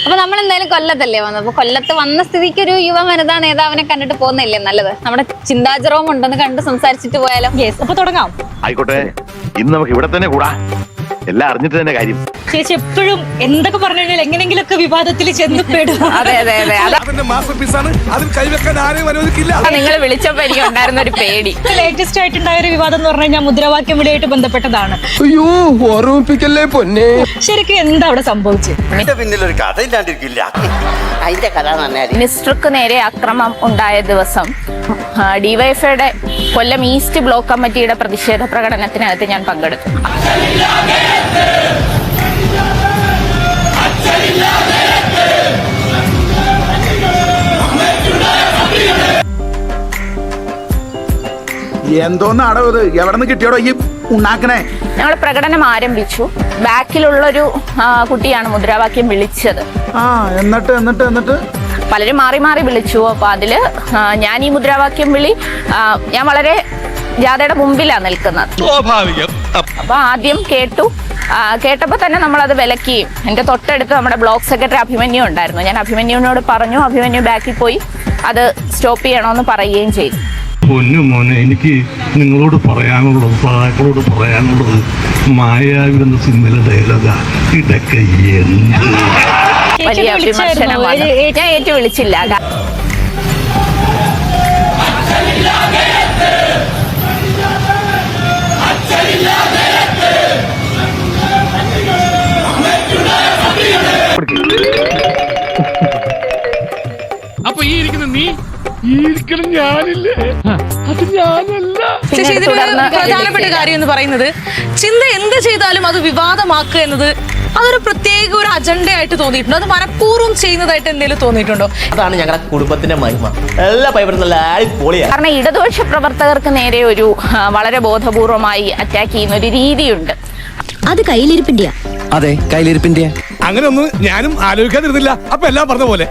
അപ്പൊ നമ്മൾ എന്തായാലും കൊല്ലത്തല്ലേ വന്നത്. അപ്പൊ കൊല്ലത്ത് വന്ന സ്ഥിതിക്ക് ഒരു യുവ വനിതാ നേതാവിനെ കണ്ടിട്ട് പോകുന്നില്ലേ നല്ലത്. നമ്മുടെ ചിന്താജറവും ഉണ്ടെന്ന് കണ്ട് സംസാരിച്ചിട്ട് പോയാലോ? അപ്പൊ തുടങ്ങാം. ആയിക്കോട്ടെ, ഇന്ന് നമുക്ക് ഇവിടെ തന്നെ കൂടാ. എല്ലാം അറിഞ്ഞിട്ട് തന്നെ കാര്യം. ചേച്ചി എപ്പോഴും എന്തൊക്കെ പറഞ്ഞു കഴിഞ്ഞാൽ എങ്ങനെങ്കിലും ഒക്കെ വിവാദത്തിൽ ചെന്നപ്പെടും. അതെ അതെ അതെ, നിങ്ങൾ വിളിച്ചപ്പോ എനിക്ക് ഉണ്ടായിരുന്ന ഒരു പേടി. ലേറ്റസ്റ്റ് ആയിട്ടുണ്ടായ ഒരു വിവാദം എന്ന് പറഞ്ഞു കഴിഞ്ഞാൽ മുദ്രാവാക്യം വിളിയായിട്ട് ബന്ധപ്പെട്ടതാണ്. അയ്യോ, ഓർമ്മിപ്പിക്കല്ലേ പൊന്നെ. ശരിക്കും എന്താ അവിടെ സംഭവിച്ചത്? പിന്നിലൊരു കഥ ഇല്ലാണ്ടിരിക്കില്ല. അതിന്റെ കഥ മിനിസ്റ്റർക്ക് നേരെ അക്രമം ഉണ്ടായ ദിവസം ഡിവൈഎഫ്ഐയുടെ കൊല്ലം ഈസ്റ്റ് ബ്ലോക്ക് കമ്മിറ്റിയുടെ പ്രതിഷേധ പ്രകടനത്തിനകത്ത് ഞാൻ പങ്കെടുത്തു. എന്തോന്നാടോ ഇത്? എവിടെ നിന്ന് കിട്ടിയോടോ ഈ ഉണ്ടാക്കണേ? ഞങ്ങൾ പ്രകടനം ആരംഭിച്ചു. ബാക്കിലുള്ളൊരു കുട്ടിയാണ് മുദ്രാവാക്യം വിളിച്ചത്. എന്നിട്ട് പലരും മാറി മാറി വിളിച്ചു. അപ്പൊ അതില് ഞാൻ ഈ മുദ്രാവാക്യം വിളി ഞാൻ വളരെ ജാഥയുടെ മുമ്പിലാണ് നിൽക്കുന്നത്. അപ്പൊ ആദ്യം കേട്ടപ്പോ തന്നെ നമ്മളത് വിലക്കുകയും എന്റെ തൊട്ടടുത്ത് നമ്മുടെ ബ്ലോക്ക് സെക്രട്ടറി അഭിമന്യു ഉണ്ടായിരുന്നു. ഞാൻ അഭിമന്യുവിനോട് പറഞ്ഞു. അഭിമന്യു ബാക്കിൽ പോയി അത് സ്റ്റോപ്പ് ചെയ്യണമെന്ന് പറയുകയും ചെയ്തു. പൊന്നു മോനെ, എനിക്ക് നിങ്ങളോട് പറയാനുള്ളത്, സഹാക്കളോട് പറയാനുള്ളത്, മായാവിരുന്ന സിനിമയിലെ ഡയലോഗാ, ഇതൊക്കെ എന്ത് വലിയ വിമർശനമാണ്. ഞാൻ ഏറ്റു വിളിച്ചില്ല. അപ്പൊ ഈ ഇരിക്കുന്ന നീ, ഈ ഇരിക്കണം ഞാനില്ലേ, അത് ഞാനല്ല. പ്രധാനപ്പെട്ട കാര്യം എന്ന് പറയുന്നത് ചിന്ത എന്ത് ചെയ്താലും അത് വിവാദമാക്കുക എന്നത് അതൊരു പ്രത്യേക ഒരു അജണ്ടയായിട്ട് തോന്നിയിട്ടുണ്ടോ? അത് മനഃപൂർവ്വം ചെയ്യുന്നതായിട്ട് എന്തെങ്കിലും തോന്നിയിട്ടുണ്ടോ? അതാണ് ഞങ്ങളുടെ കുടുംബത്തിന്റെ മഹിമ. എല്ലാ പൈപ്പറും നല്ല അടിപൊളിയാണ്. കാരണം ഇടതുപക്ഷ പ്രവർത്തകർക്ക് നേരെ ഒരു വളരെ ബോധപൂർവമായി അറ്റാക്ക് ചെയ്യുന്ന ഒരു രീതിയുണ്ട്. അത് കയ്യിലിരിപ്പിന്റെയാ. അതെ, കയ്യിലിരിപ്പിന്റെ. അങ്ങനെ ഒന്നും ഞാനും ആലോചിക്കാതിരുന്നില്ല. അപ്പൊ എല്ലാം പറഞ്ഞ പോലെ